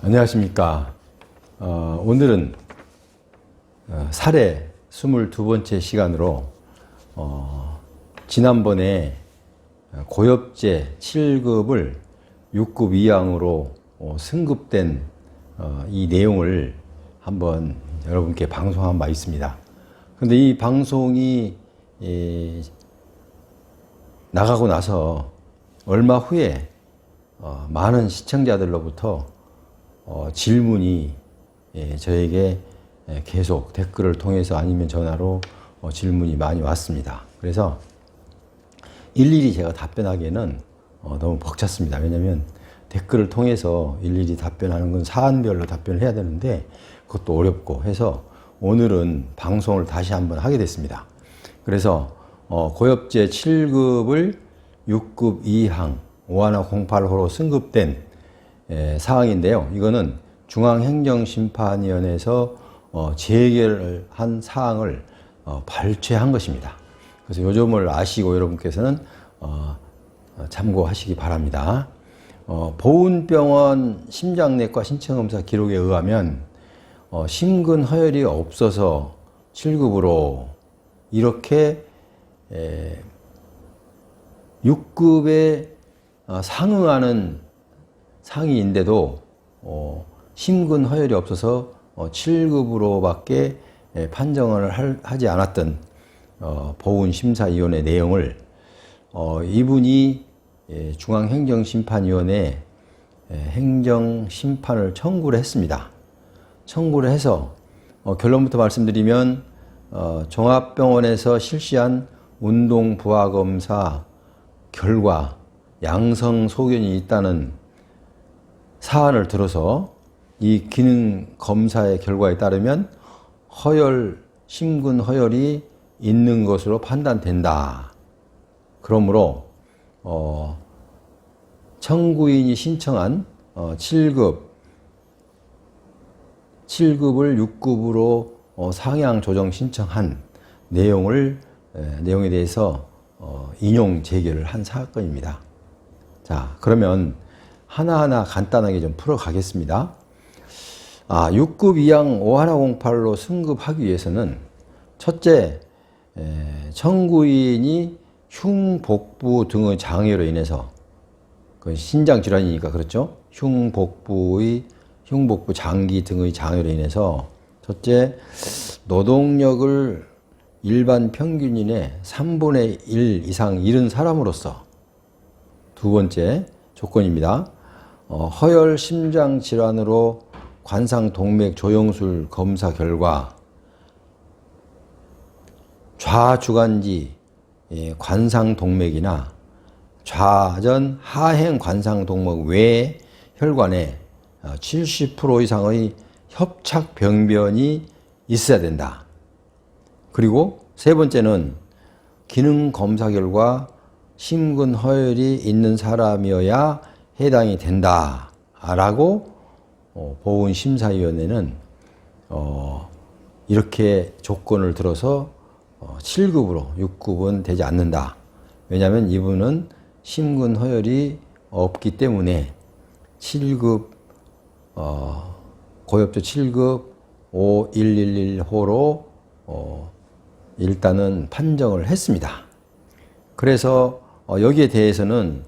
안녕하십니까. 오늘은 사례 22번째 시간으로 지난번에 고엽제 7급을 6급 이항으로 승급된 이 내용을 한번 여러분께 방송한 바 있습니다. 근데 이 방송이 나가고 나서 얼마 후에 많은 시청자들로부터 질문이 저에게 계속 댓글을 통해서 아니면 전화로 질문이 많이 왔습니다. 그래서 일일이 제가 답변하기에는 너무 벅찼습니다. 왜냐하면 댓글을 통해서 일일이 답변하는 건 사안별로 답변을 해야 되는데 그것도 어렵고 해서 오늘은 방송을 다시 한번 하게 됐습니다. 그래서 고엽제 7급을 6급 이항 5108호로 승급된 사항인데요. 이거는 중앙행정심판위원회에서 재결한 사항을 발췌한 것입니다. 그래서 요 점을 아시고 여러분께서는 참고하시기 바랍니다. 보훈병원 심장내과 신청검사 기록에 의하면 심근허혈이 없어서 7급으로 이렇게 6급에 상응하는 상위인데도 심근허혈이 없어서 7급으로밖에 판정을 하지 않았던 보훈심사위원회 내용을 이분이 중앙행정심판위원회에 행정심판을 청구를 했습니다. 청구를 해서 결론부터 말씀드리면 종합병원에서 실시한 운동부하검사 결과 양성 소견이 있다는 사안을 들어서 이 기능 검사의 결과에 따르면 심근허혈이 있는 것으로 판단된다. 그러므로 청구인이 신청한 7급을 6급으로 상향 조정 신청한 내용에 대해서 인용 재결을 한 사건입니다. 자, 그러면 하나하나 간단하게 좀 풀어가겠습니다. 6급 이항 5108로 승급하기 위해서는 첫째, 청구인이 흉복부 등의 장애로 인해서 그 신장 질환이니까 그렇죠. 흉복부 장기 등의 장애로 인해서 첫째, 노동력을 일반 평균인의 3분의 1 이상 잃은 사람으로서 두 번째 조건입니다. 허혈 심장 질환으로 관상동맥 조영술 검사 결과 좌주간지 관상동맥이나 좌전 하행 관상동맥 외 혈관에 70% 이상의 협착병변이 있어야 된다. 그리고 세 번째는 기능검사 결과 심근허혈이 있는 사람이어야 해당이 된다 라고 보훈심사위원회는 이렇게 조건을 들어서 7급으로 6급은 되지 않는다. 왜냐하면 이분은 심근허혈이 없기 때문에 7급 고엽제 7급 5111호로 일단은 판정을 했습니다. 그래서 여기에 대해서는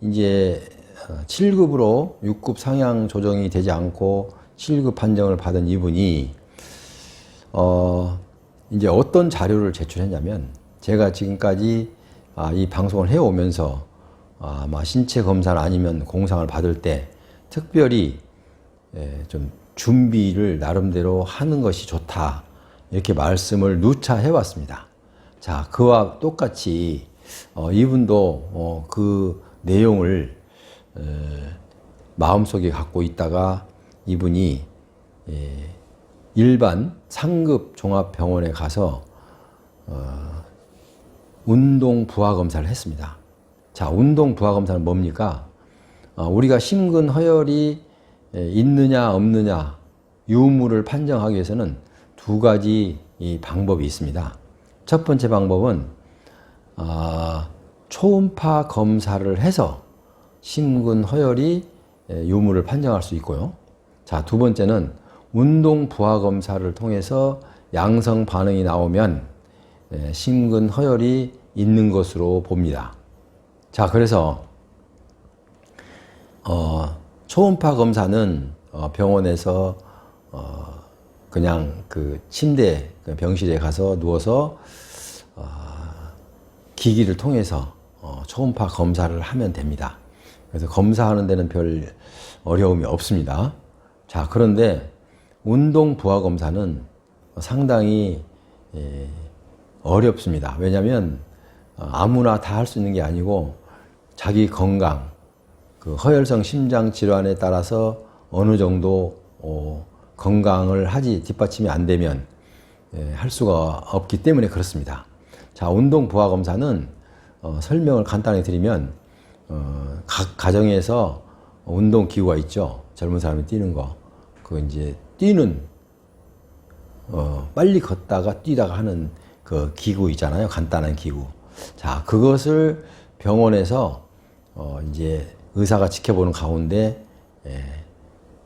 이제 7급으로 6급 상향 조정이 되지 않고 7급 판정을 받은 이분이 이제 어떤 자료를 제출했냐면 제가 지금까지 이 방송을 해오면서 아마 신체 검사나 아니면 공상을 받을 때 특별히 좀 준비를 나름대로 하는 것이 좋다 이렇게 말씀을 누차 해왔습니다. 자, 그와 똑같이 이분도 그 내용을 마음속에 갖고 있다가 이분이 일반 상급 종합병원에 가서 운동 부하 검사를 했습니다. 자, 운동 부하 검사는 뭡니까? 우리가 심근허혈이 있느냐 없느냐 유무를 판정하기 위해서는 두 가지 방법이 있습니다. 첫 번째 방법은 초음파 검사를 해서 심근허혈이 유무를 판정할 수 있고요. 자, 두 번째는 운동 부하 검사를 통해서 양성 반응이 나오면 심근 허혈이 있는 것으로 봅니다. 자, 그래서 초음파 검사는 병원에서 그냥 그 침대 병실에 가서 누워서 기기를 통해서 초음파 검사를 하면 됩니다. 그래서 검사하는 데는 별 어려움이 없습니다. 자, 그런데 운동 부하 검사는 상당히 어렵습니다. 왜냐하면 아무나 다 할 수 있는 게 아니고 자기 건강, 그 허혈성 심장 질환에 따라서 어느 정도 건강을 하지 뒷받침이 안 되면 할 수가 없기 때문에 그렇습니다. 자, 운동 부하 검사는 설명을 간단히 드리면 각 가정에서 운동 기구가 있죠. 젊은 사람이 뛰는 거. 그 이제 뛰는 빨리 걷다가 뛰다가 하는 그 기구 있잖아요. 간단한 기구. 자, 그것을 병원에서 이제 의사가 지켜보는 가운데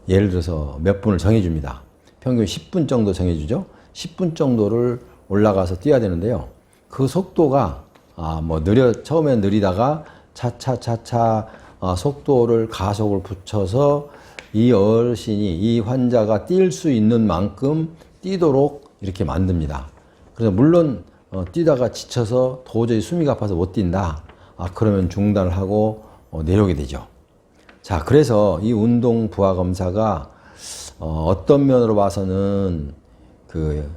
예를 들어서 몇 분을 정해줍니다. 평균 10분 정도 정해주죠. 10분 정도를 올라가서 뛰어야 되는데요. 그 속도가 처음엔 느리다가 차차차차 속도를 가속을 붙여서 이 어르신이, 이 환자가 뛸 수 있는 만큼 뛰도록 이렇게 만듭니다. 그래서 물론 뛰다가 지쳐서 도저히 숨이 가빠서 못 뛴다. 그러면 중단을 하고 내려오게 되죠. 자, 그래서 이 운동 부하 검사가 어떤 면으로 봐서는 그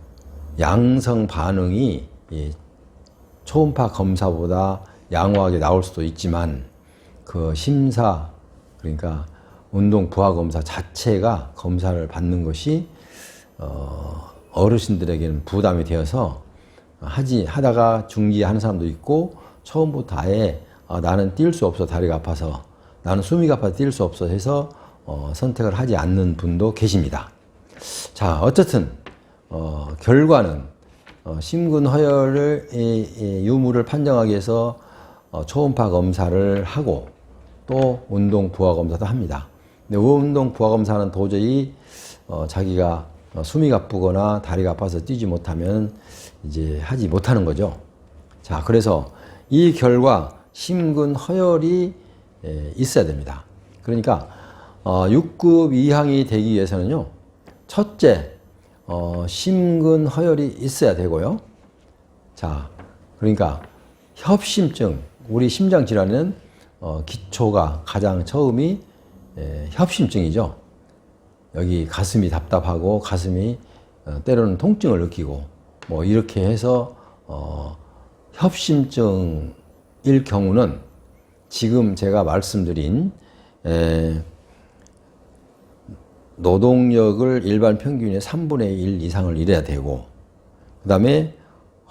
양성 반응이 초음파 검사보다 양호하게 나올 수도 있지만 그 심사, 그러니까 운동 부하 검사 자체가 검사를 받는 것이 어르신들에게는 부담이 되어서 하다가 중지하는 사람도 있고 처음부터 아예 나는 뛸 수 없어, 다리가 아파서, 나는 숨이 가빠서 뛸 수 없어 해서 선택을 하지 않는 분도 계십니다. 자, 어쨌든 결과는 심근 허혈을 유무를 판정하기 위해서 초음파 검사를 하고 또 운동 부하 검사도 합니다. 근데 운동 부하 검사는 도저히 자기가 숨이 가쁘거나 다리가 아파서 뛰지 못하면 이제 하지 못하는 거죠. 자, 그래서 이 결과 심근 허혈이 있어야 됩니다. 그러니까 6급 이항이 되기 위해서는요, 첫째, 심근 허혈이 있어야 되고요. 자, 그러니까 협심증, 우리 심장 질환은 기초가 가장 처음이 협심증이죠. 여기 가슴이 답답하고 가슴이 때로는 통증을 느끼고 이렇게 해서 협심증일 경우는 지금 제가 말씀드린 노동력을 일반 평균의 3분의 1 이상을 일해야 되고, 그 다음에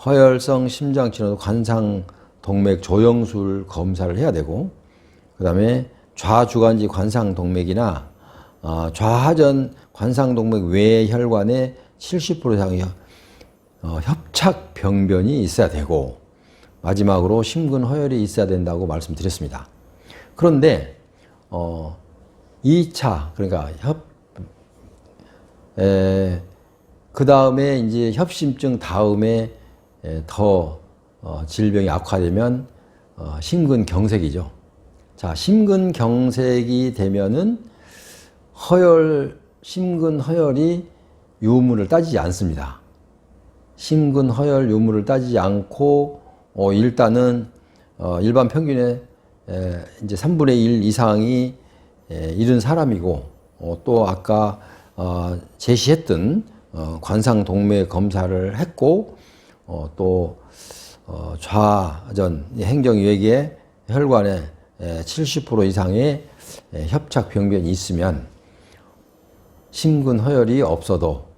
허혈성 심장질환 관상동맥 조영술 검사를 해야 되고, 그 다음에 좌주간지 관상동맥이나 좌하전 관상동맥 외 혈관의 70% 이상의 협착 병변이 있어야 되고, 마지막으로 심근 허혈이 있어야 된다고 말씀드렸습니다. 그런데 2차, 그러니까 그 다음에 이제 협심증 다음에 더 질병이 악화되면 심근경색이죠. 자, 심근경색이 되면은 심근 허혈이 유무를 따지지 않습니다. 심근 허혈 유무를 따지지 않고 일단은 일반 평균의 이제 3분의 1 이상이 이른 사람이고, 또 아까 제시했던 관상동맥 검사를 했고, 또 좌전 행정외계 혈관에 70% 이상의 협착 병변이 있으면 심근 허혈이 없어도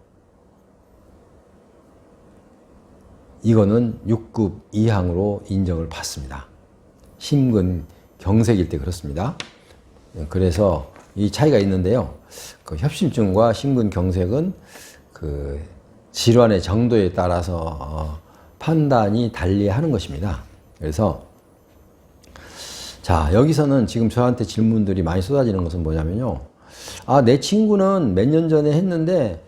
이거는 6급 이항으로 인정을 받습니다. 심근 경색일 때 그렇습니다. 그래서 이 차이가 있는데요. 그 협심증과 심근 경색은 그 질환의 정도에 따라서 판단이 달리하는 것입니다. 그래서 자, 여기서는 지금 저한테 질문들이 많이 쏟아지는 것은 뭐냐면요. 내 친구는 몇 년 전에 했는데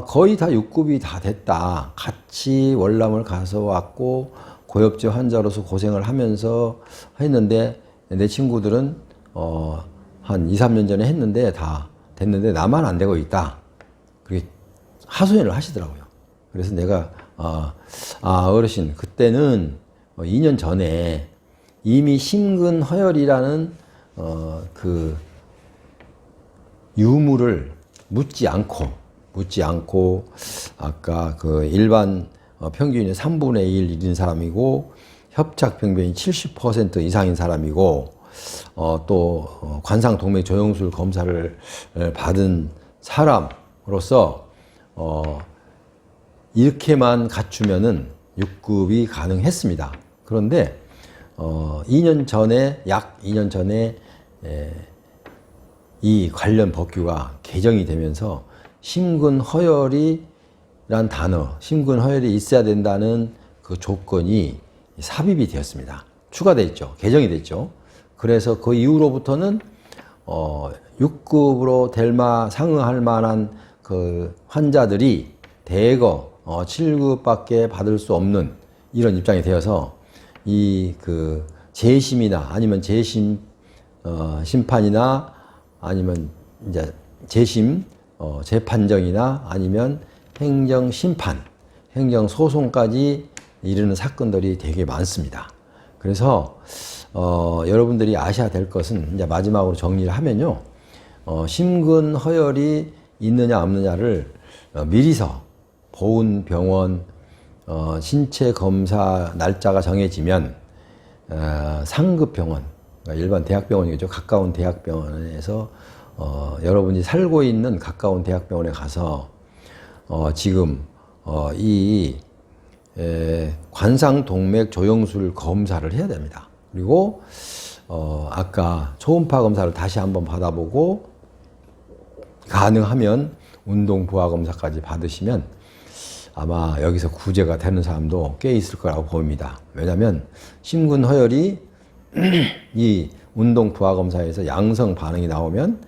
거의 다 6급이 다 됐다. 같이 월남을 가서 왔고 고엽제 환자로서 고생을 하면서 했는데 내 친구들은 한 2, 3년 전에 했는데 다 됐는데 나만 안 되고 있다. 그렇게 하소연을 하시더라고요. 그래서 내가 어르신 그때는 2년 전에 이미 심근허혈이라는 그 유무를 묻지 않고 아까 그 일반 평균이 3분의 1 일인 사람이고 협착병변이 70% 이상인 사람이고 또 관상동맥 조영술 검사를 받은 사람으로서 이렇게만 갖추면은 6급이 가능했습니다. 그런데 2년 전에 약 2년 전에 이 관련 법규가 개정이 되면서 심근허혈이란 단어, 심근허혈이 있어야 된다는 그 조건이 삽입이 되었습니다. 추가됐죠. 개정이 됐죠. 그래서 그 이후로부터는 6급으로 상응할 만한 그 환자들이 대거 7급밖에 받을 수 없는 이런 입장이 되어서 이 그 재심이나 아니면 재심 심판이나 아니면 이제 재심 재판정이나 아니면 행정 심판, 행정 소송까지 이르는 사건들이 되게 많습니다. 그래서 여러분들이 아셔야 될 것은 이제 마지막으로 정리를 하면요, 심근허혈이 있느냐 없느냐를 미리서 보훈병원 신체 검사 날짜가 정해지면 상급병원, 그러니까 일반 대학병원이겠죠. 가까운 대학병원에서 여러분이 살고 있는 가까운 대학병원에 가서 지금 이 관상동맥 조영술 검사를 해야 됩니다. 그리고 아까 초음파 검사를 다시 한번 받아보고 가능하면 운동부하 검사까지 받으시면 아마 여기서 구제가 되는 사람도 꽤 있을 거라고 봅니다. 왜냐하면 심근허혈이 이 운동부하 검사에서 양성 반응이 나오면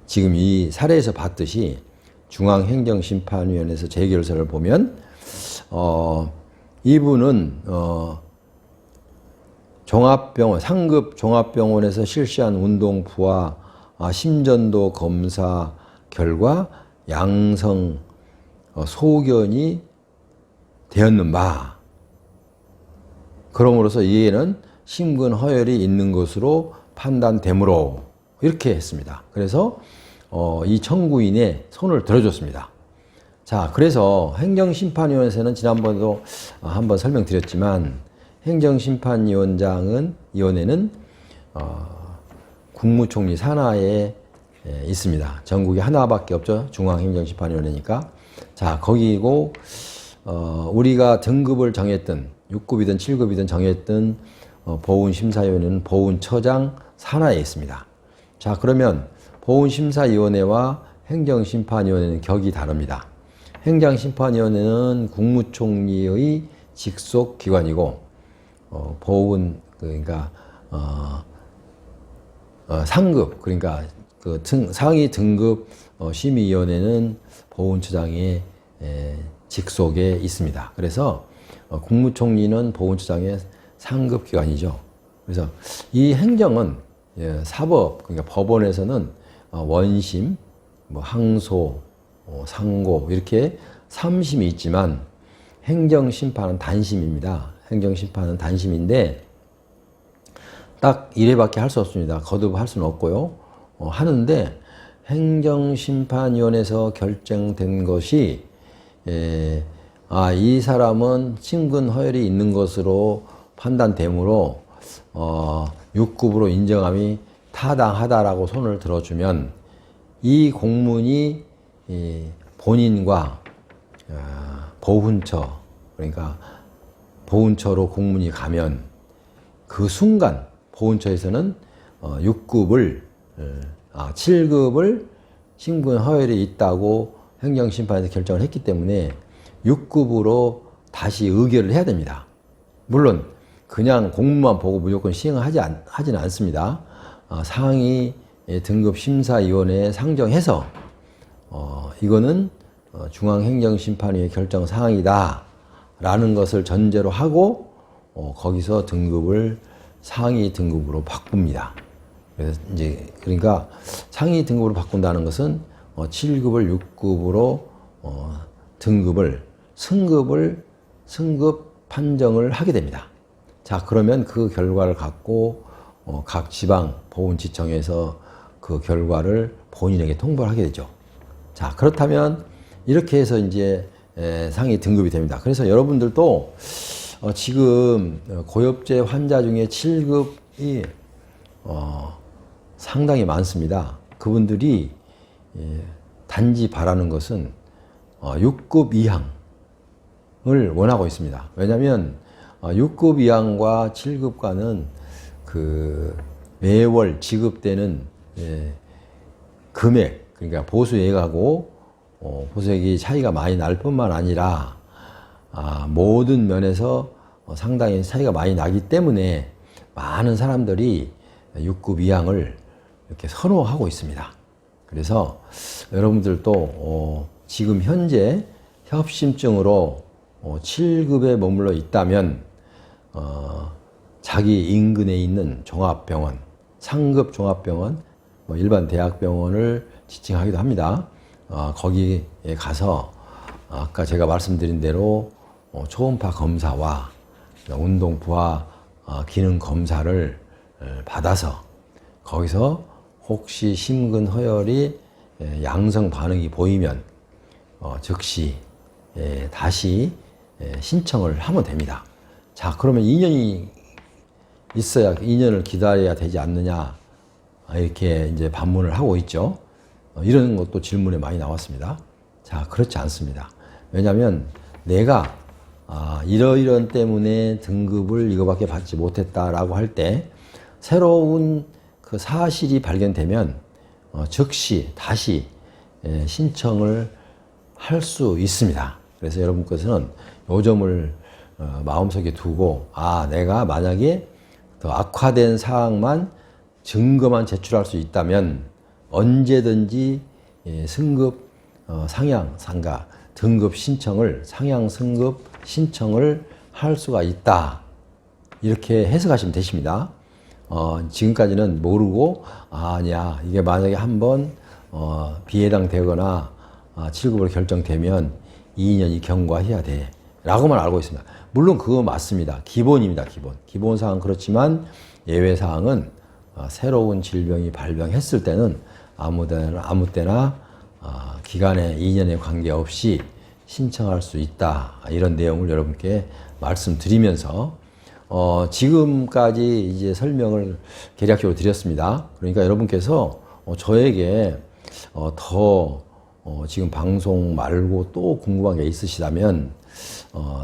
지금 이 사례에서 봤듯이 중앙행정심판위원회에서 재결서를 보면 이분은 종합병원, 상급 종합병원에서 실시한 운동부하 심전도 검사 결과 양성 소견이 되었는 바, 그러므로서 이에는 심근허혈이 있는 것으로 판단되므로 이렇게 했습니다. 그래서 이 청구인의 손을 들어줬습니다. 자, 그래서 행정심판위원회에서는 지난번에도 한번 설명드렸지만 행정심판위원회는 국무총리 산하에 있습니다. 전국에 하나밖에 없죠. 중앙행정심판위원회니까. 자, 거기고 우리가 등급을 정했던 6급이든 7급이든 정했던 보훈심사위원회는 보훈처장 산하에 있습니다. 자, 그러면 보훈심사위원회와 행정심판위원회는 격이 다릅니다. 행정심판위원회는 국무총리의 직속 기관이고 보훈 그러니까 상급 그러니까 그 상위 등급 심의위원회는 보훈처장의 직속에 있습니다. 그래서 국무총리는 보훈처장의 상급 기관이죠. 그래서 이 행정은 사법 그러니까 법원에서는 원심, 뭐 항소, 상고 이렇게 3심이 있지만 행정심판은 단심입니다. 행정심판은 단심인데 딱 1회밖에 할 수 없습니다. 거듭할 수는 없고요. 하는데 행정심판위원회에서 결정된 것이 이 사람은 심근허혈이 있는 것으로 판단되므로 6급으로 인정함이 타당하다라고 손을 들어주면 이 공문이 본인과 보훈처 그러니까 보훈처로 공문이 가면 그 순간 보훈처에서는 6급을 7급을 심근허혈이 있다고 행정심판에서 결정을 했기 때문에 6급으로 다시 의결을 해야 됩니다. 물론 그냥 공문만 보고 무조건 시행을 하지는 않습니다. 상위 등급심사위원회에 상정해서 이거는 중앙행정심판위의 결정 사항이다 라는 것을 전제로 하고 거기서 등급을 상위 등급으로 바꿉니다. 그래서 이제 그러니까 상위 등급으로 바꾼다는 것은 7급을 6급으로 등급을 승급 판정을 하게 됩니다. 자, 그러면 그 결과를 갖고 각 지방 보훈지청에서 그 결과를 본인에게 통보를 하게 되죠. 자, 그렇다면 이렇게 해서 이제 상위 등급이 됩니다. 그래서 여러분들도 지금 고엽제 환자 중에 7급이 상당히 많습니다. 그분들이 단지 바라는 것은 6급 이항을 원하고 있습니다. 왜냐하면 6급 이항과 7급과는 그 매월 지급되는 금액, 그러니까 보수액하고 보수액이 차이가 많이 날 뿐만 아니라 모든 면에서 상당히 차이가 많이 나기 때문에 많은 사람들이 6급 이항을 이렇게 선호하고 있습니다. 그래서 여러분들도 지금 현재 협심증으로 7급에 머물러 있다면 자기 인근에 있는 종합병원, 상급 종합병원, 일반 대학병원을 지칭하기도 합니다. 거기에 가서 아까 제가 말씀드린 대로 초음파 검사와 운동 부하 기능 검사를 받아서 거기서 혹시 심근 허혈이 양성 반응이 보이면 즉시 다시 신청을 하면 됩니다. 자, 그러면 2년이 있어야 2년을 기다려야 되지 않느냐 이렇게 이제 반문을 하고 있죠. 이런 것도 질문에 많이 나왔습니다. 자, 그렇지 않습니다. 왜냐하면 내가 이러이런 때문에 등급을 이거밖에 받지 못했다라고 할 때 새로운 그 사실이 발견되면 즉시 다시 신청을 할 수 있습니다. 그래서 여러분께서는 요 점을 마음속에 두고 내가 만약에 더 악화된 사항만 증거만 제출할 수 있다면 언제든지 승급 상향 상가 등급 신청을 상향 승급 신청을 할 수가 있다. 이렇게 해석하시면 되십니다. 지금까지는 모르고 아니야 이게 만약에 한번 비해당되거나 7급으로 결정되면 2년이 경과해야 돼 라고만 알고 있습니다. 물론 그거 맞습니다. 기본입니다. 기본사항은 그렇지만 예외사항은 새로운 질병이 발병했을 때는 아무 때나 기간에 2년에 관계없이 신청할 수 있다. 이런 내용을 여러분께 말씀드리면서 지금까지 이제 설명을 개략적으로 드렸습니다. 그러니까 여러분께서 저에게 더 지금 방송 말고 또 궁금한 게 있으시다면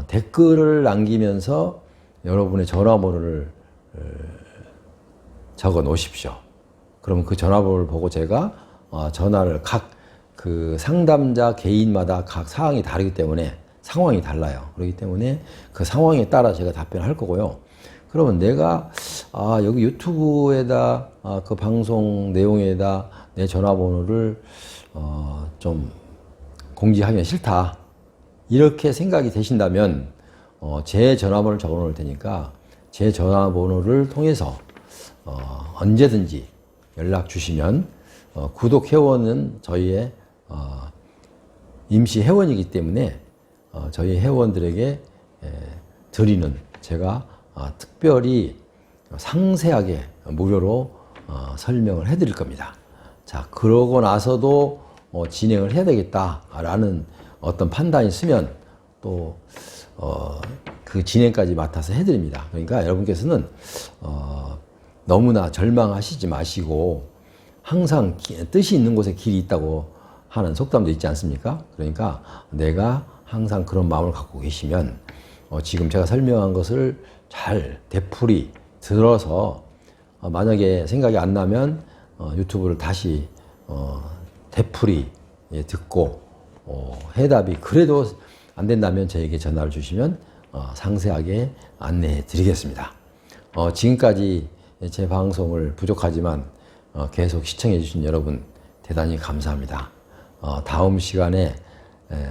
댓글을 남기면서 여러분의 전화번호를 적어 놓으십시오. 그러면 그 전화번호를 보고 제가 전화를 각 그 상담자 개인마다 각 사항이 다르기 때문에 상황이 달라요. 그렇기 때문에 그 상황에 따라 제가 답변할 거고요. 그러면 내가 여기 유튜브에다 그 방송 내용에다 내 전화번호를 좀 공지하기는 싫다. 이렇게 생각이 되신다면 제 전화번호를 적어 놓을 테니까 제 전화번호를 통해서 언제든지 연락 주시면 구독 회원은 저희의 임시 회원이기 때문에 저희 회원들에게 드리는 제가 특별히 상세하게 무료로 설명을 해드릴 겁니다. 자, 그러고 나서도 진행을 해야 되겠다라는 어떤 판단이 있으면 또 그 진행까지 맡아서 해드립니다. 그러니까 여러분께서는 너무나 절망하시지 마시고 항상 뜻이 있는 곳에 길이 있다고 하는 속담도 있지 않습니까? 그러니까 내가 항상 그런 마음을 갖고 계시면 지금 제가 설명한 것을 잘 되풀이 들어서 만약에 생각이 안 나면 유튜브를 다시 되풀이 듣고 해답이 그래도 안 된다면 저에게 전화를 주시면 상세하게 안내해 드리겠습니다. 지금까지 제 방송을 부족하지만 계속 시청해 주신 여러분 대단히 감사합니다. 다음 시간에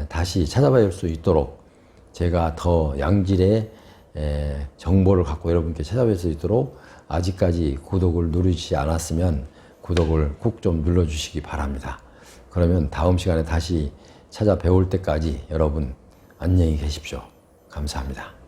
다시 찾아뵐 수 있도록 제가 더 양질의 정보를 갖고 여러분께 찾아뵐 수 있도록 아직까지 구독을 누르지 않았으면 구독을 꼭 좀 눌러주시기 바랍니다. 그러면 다음 시간에 다시 찾아뵈올 때까지 여러분 안녕히 계십시오. 감사합니다.